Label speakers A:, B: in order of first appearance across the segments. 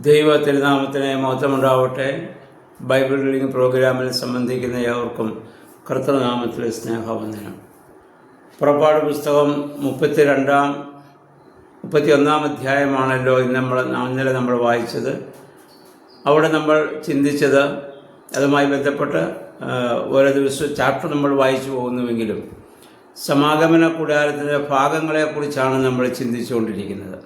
A: ദൈവ തിരുനാമത്തിന് മഹത്വമുണ്ടാവട്ടെ. Bible reading പ്രോഗ്രാമിൽ സംബന്ധിക്കുന്ന ഏവർക്കും കർത്തൃനാമത്തിൽ സ്നേഹവന്ദനം. പുറപ്പാട് പുസ്തകം 31 അധ്യായമാണല്ലോ ഇന്നലെ നമ്മൾ വായിച്ചത്. അവിടെ നമ്മൾ ചിന്തിച്ചത് അതുമായി ബന്ധപ്പെട്ട് ഓരോ ദിവസവും ചാപ്റ്റർ നമ്മൾ വായിച്ചു പോകുന്നുവെങ്കിലും സമാഗമന കൂടാരത്തിൻ്റെ ഭാഗങ്ങളെക്കുറിച്ചാണ് നമ്മൾ ചിന്തിച്ചുകൊണ്ടിരിക്കുന്നത്.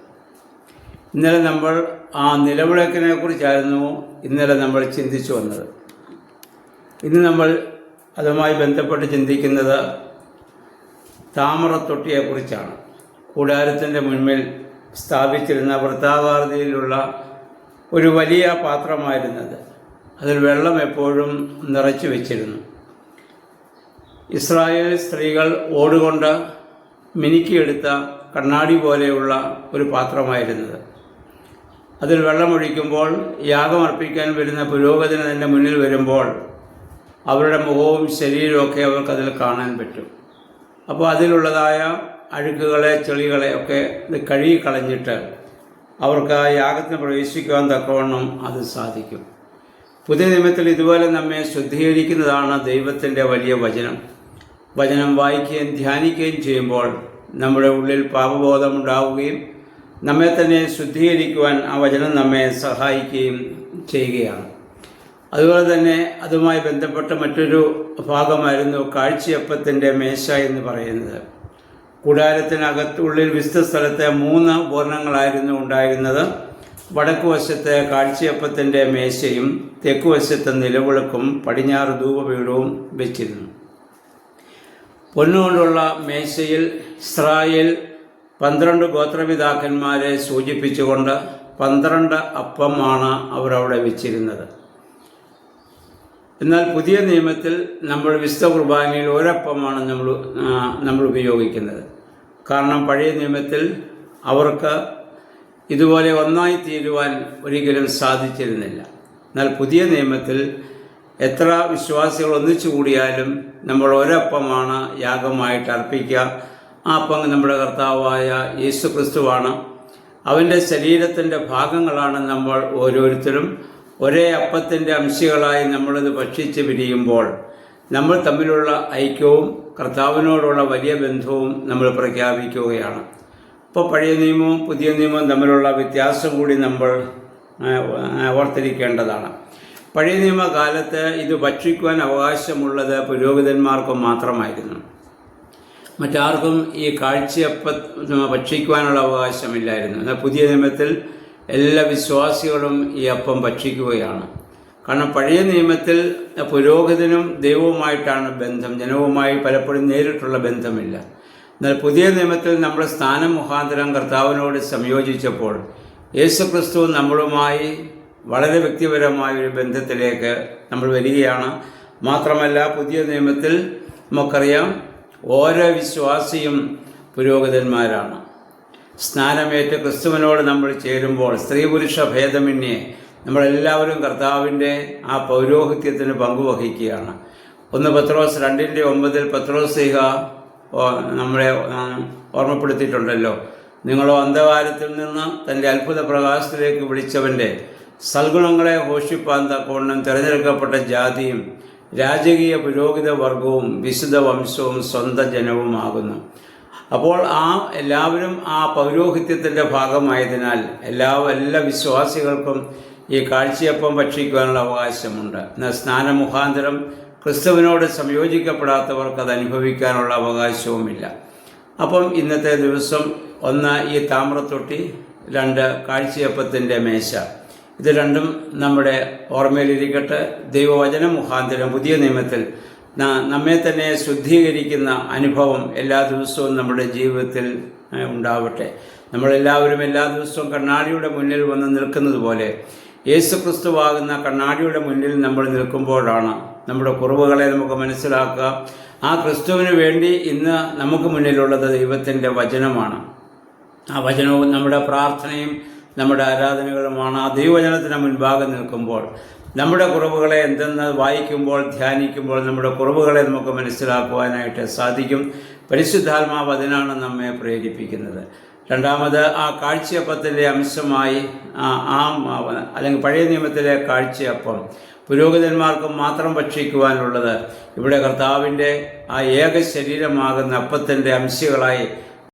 A: ഇന്നലെ നമ്മൾ ആ നിലവിളക്കിനെ കുറിച്ചായിരുന്നു നമ്മൾ ചിന്തിച്ചു വന്നത്. ഇന്ന് നമ്മൾ അതുമായി ബന്ധപ്പെട്ട് ചിന്തിക്കുന്നത് താമരത്തൊട്ടിയെക്കുറിച്ചാണ്. കൂടാരത്തിൻ്റെ മുൻപിൽ സ്ഥാപിച്ചിരുന്ന വൃത്താകാരതയിലുള്ള ഒരു വലിയ പാത്രമായിരുന്നത്. അതിൽ വെള്ളം എപ്പോഴും നിറച്ചു വെച്ചിരുന്നു. ഇസ്രായേൽ സ്ത്രീകൾ ഓടുകൊണ്ട് മിനുക്കിയെടുത്ത കണ്ണാടി പോലെയുള്ള ഒരു പാത്രമായിരുന്നത്. അതിൽ വെള്ളമൊഴിക്കുമ്പോൾ യാഗമർപ്പിക്കാൻ വരുന്ന പുരോഹിതന് തന്നെ മുന്നിൽ വരുമ്പോൾ അവരുടെ മുഖവും ശരീരമൊക്കെ അവർക്കതിൽ കാണാൻ പറ്റും. അപ്പോൾ അതിലുള്ളതായ അഴുക്കുകളെ ചെളികളെ ഒക്കെ കഴുകിക്കളഞ്ഞിട്ട് അവർക്ക് ആ യാഗത്തിന് പ്രവേശിക്കുവാൻ തക്കവണ്ണം അത് സാധിക്കും. പുതിയ നിയമത്തിൽ ഇതുപോലെ നമ്മെ ശുദ്ധീകരിക്കുന്നതാണ് ദൈവത്തിൻ്റെ വലിയ വചനം വായിക്കുകയും ധ്യാനിക്കുകയും ചെയ്യുമ്പോൾ നമ്മുടെ ഉള്ളിൽ പാപബോധം ഉണ്ടാവുകയും നമ്മെ തന്നെ ശുദ്ധീകരിക്കുവാൻ ആ വചനം നമ്മെ സഹായിക്കുകയും ചെയ്യുകയാണ്. അതുപോലെ തന്നെ അതുമായി ബന്ധപ്പെട്ട മറ്റൊരു ഭാഗമായിരുന്നു കാഴ്ചയപ്പത്തിൻ്റെ മേശ എന്ന് പറയുന്നത്. കൂടാരത്തിനകത്തുള്ളിൽ വിശുദ്ധ സ്ഥലത്തെ 3 ഉപകരണങ്ങളായിരുന്നു ഉണ്ടായിരുന്നത്. വടക്കുവശത്തെ കാഴ്ചയപ്പത്തിൻ്റെ മേശയും തെക്കുവശത്തെ നിലവിളക്കും പടിഞ്ഞാറ് ധൂപപീഠവും വെച്ചിരുന്നു. പൊന്നുകൊണ്ടുള്ള മേശയിൽ ഇസ്രായേൽ 12 ഗോത്രപിതാക്കന്മാരെ സൂചിപ്പിച്ചുകൊണ്ട് 12 അപ്പമാണ് അവരവിടെ വെച്ചിരുന്നത്. എന്നാൽ പുതിയ നിയമത്തിൽ നമ്മൾ വിശുദ്ധ കുർബാനയിൽ ഒരപ്പമാണ് നമ്മൾ ഉപയോഗിക്കുന്നത്. കാരണം പഴയ നിയമത്തിൽ അവർക്ക് ഇതുപോലെ ഒന്നായി തീരുവാൻ ഒരിക്കലും സാധിച്ചിരുന്നില്ല. എന്നാൽ പുതിയ നിയമത്തിൽ എത്ര വിശ്വാസികൾ ഒന്നിച്ചു കൂടിയാലും നമ്മൾ ഒരപ്പമാണ് യാഗമായിട്ട് അർപ്പിക്കുക. ആ അപ്പം നമ്മുടെ കർത്താവായ യേശു ക്രിസ്തുവാണ്. അവൻ്റെ ശരീരത്തിൻ്റെ ഭാഗങ്ങളാണ് നമ്മൾ ഓരോരുത്തരും. ഒരേ അപ്പത്തിൻ്റെ അംശികളായി നമ്മളിത് ഭക്ഷിച്ച് പിരിയുമ്പോൾ നമ്മൾ തമ്മിലുള്ള ഐക്യവും കർത്താവിനോടുള്ള വലിയ ബന്ധവും നമ്മൾ പ്രഖ്യാപിക്കുകയാണ്. ഇപ്പോൾ പഴയ നിയമവും പുതിയ നിയമവും തമ്മിലുള്ള വ്യത്യാസം കൂടി നമ്മൾ ഓർത്തിരിക്കേണ്ടതാണ്. പഴയ നിയമകാലത്ത് ഇത് ഭക്ഷിക്കുവാൻ അവകാശമുള്ളത് പുരോഹിതന്മാർക്ക് മാത്രമായിരുന്നു. മറ്റാർക്കും ഈ കാഴ്ചയപ്പം ഭക്ഷിക്കുവാനുള്ള അവകാശമില്ലായിരുന്നു. എന്നാൽ പുതിയ നിയമത്തിൽ എല്ലാ വിശ്വാസികളും ഈ അപ്പം ഭക്ഷിക്കുകയാണ്. കാരണം പഴയ നിയമത്തിൽ പുരോഹിതനും ദൈവവുമായിട്ടാണ് ബന്ധം, ജനവുമായി പലപ്പോഴും നേരിട്ടുള്ള ബന്ധമില്ല. എന്നാൽ പുതിയ നിയമത്തിൽ നമ്മൾ സ്നാനം മുഖാന്തരം കർത്താവിനോട് സംയോജിച്ചപ്പോൾ യേശുക്രിസ്തു നമ്മളുമായി വളരെ വ്യക്തിപരമായ ഒരു ബന്ധത്തിലേക്ക് നമ്മൾ വരികയാണ്. മാത്രമല്ല പുതിയ നിയമത്തിൽ നമുക്കറിയാം ഓരോ വിശ്വാസിയും പുരോഹിതന്മാരാണ്. സ്നാനമേറ്റ് ക്രിസ്തുവിനോട് നമ്മൾ ചേരുമ്പോൾ സ്ത്രീ പുരുഷ ഭേദമന്യേ നമ്മളെല്ലാവരും കർത്താവിൻ്റെ ആ പൗരോഹിത്യത്തിന് പങ്കുവഹിക്കുകയാണ്. 1 പത്രോസ് 2:9 പത്രോസ്ലീഹ നമ്മളെ ഓർമ്മപ്പെടുത്തിയിട്ടുണ്ടല്ലോ. നിങ്ങളോ അന്ധകാരത്തിൽ നിന്ന് തൻ്റെ അത്ഭുത പ്രകാശത്തിലേക്ക് വിളിച്ചവൻ്റെ സൽഗുണങ്ങളെ ഘോഷിപ്പാൻ തക്കവണ്ണം തിരഞ്ഞെടുക്കപ്പെട്ട ജാതിയും രാജകീയ പുരോഹിത വർഗവും വിശുദ്ധ വംശവും സ്വന്തം ജനവുമാകുന്നു. അപ്പോൾ എല്ലാവരും ആ പൗരോഹിത്യത്തിൻ്റെ ഭാഗമായതിനാൽ എല്ലാ വിശ്വാസികൾക്കും ഈ കാഴ്ചയപ്പം ഭക്ഷിക്കുവാനുള്ള അവകാശമുണ്ട്. എന്നാൽ സ്നാനമുഖാന്തരം ക്രിസ്തുവിനോട് സംയോജിക്കപ്പെടാത്തവർക്ക് അത് അനുഭവിക്കാനുള്ള അവകാശവുമില്ല. അപ്പം ഇന്നത്തെ ദിവസം 1 ഈ താമ്രത്തൊട്ടി, 2 കാഴ്ചയപ്പത്തിൻ്റെ മേശ, ഇത് രണ്ടും നമ്മുടെ ഓർമ്മയിലിരിക്കട്ടെ. ദൈവവചന മുഖാന്തരം പുതിയ നിയമത്തിൽ നമ്മെ തന്നെ ശുദ്ധീകരിക്കുന്ന അനുഭവം എല്ലാ ദിവസവും നമ്മുടെ ജീവിതത്തിൽ ഉണ്ടാവട്ടെ. നമ്മളെല്ലാവരും എല്ലാ ദിവസവും കണ്ണാടിയുടെ മുന്നിൽ വന്ന് നിൽക്കുന്നത് പോലെ യേശുക്രിസ്തുവാകുന്ന കണ്ണാടിയുടെ മുന്നിൽ നമ്മൾ നിൽക്കുമ്പോഴാണ് നമ്മുടെ കുറവുകളെ നമുക്ക് മനസ്സിലാക്കുക. ആ ക്രിസ്തുവിന് വേണ്ടി ഇന്ന് നമുക്ക് മുന്നിലുള്ളത് ദൈവത്തിൻ്റെ വചനമാണ്. ആ വചനവും നമ്മുടെ പ്രാർത്ഥനയും നമ്മുടെ ആരാധനകളുമാണ്. ആ ദൈവവചനത്തിന് മുൻപാകെ നിൽക്കുമ്പോൾ നമ്മുടെ കുറവുകളെ എന്തെന്ന് വായിക്കുമ്പോൾ ധ്യാനിക്കുമ്പോൾ നമ്മുടെ കുറവുകളെ നമുക്ക് മനസ്സിലാക്കുവാനായിട്ട് സാധിക്കും. പരിശുദ്ധാത്മാവ് അതിനാണ് നമ്മെ പ്രേരിപ്പിക്കുന്നത്. രണ്ടാമത് ആ കാഴ്ചയപ്പത്തിൻ്റെ അംശമായി അല്ലെങ്കിൽ പഴയ നിയമത്തിലെ കാഴ്ചയപ്പം പുരോഹിതന്മാർക്ക് മാത്രം ഭക്ഷിക്കുവാനുള്ളത് ഇവിടെ കർത്താവിൻ്റെ ആ ഏക ശരീരമാകുന്ന അപ്പത്തിൻ്റെ അംശങ്ങളായി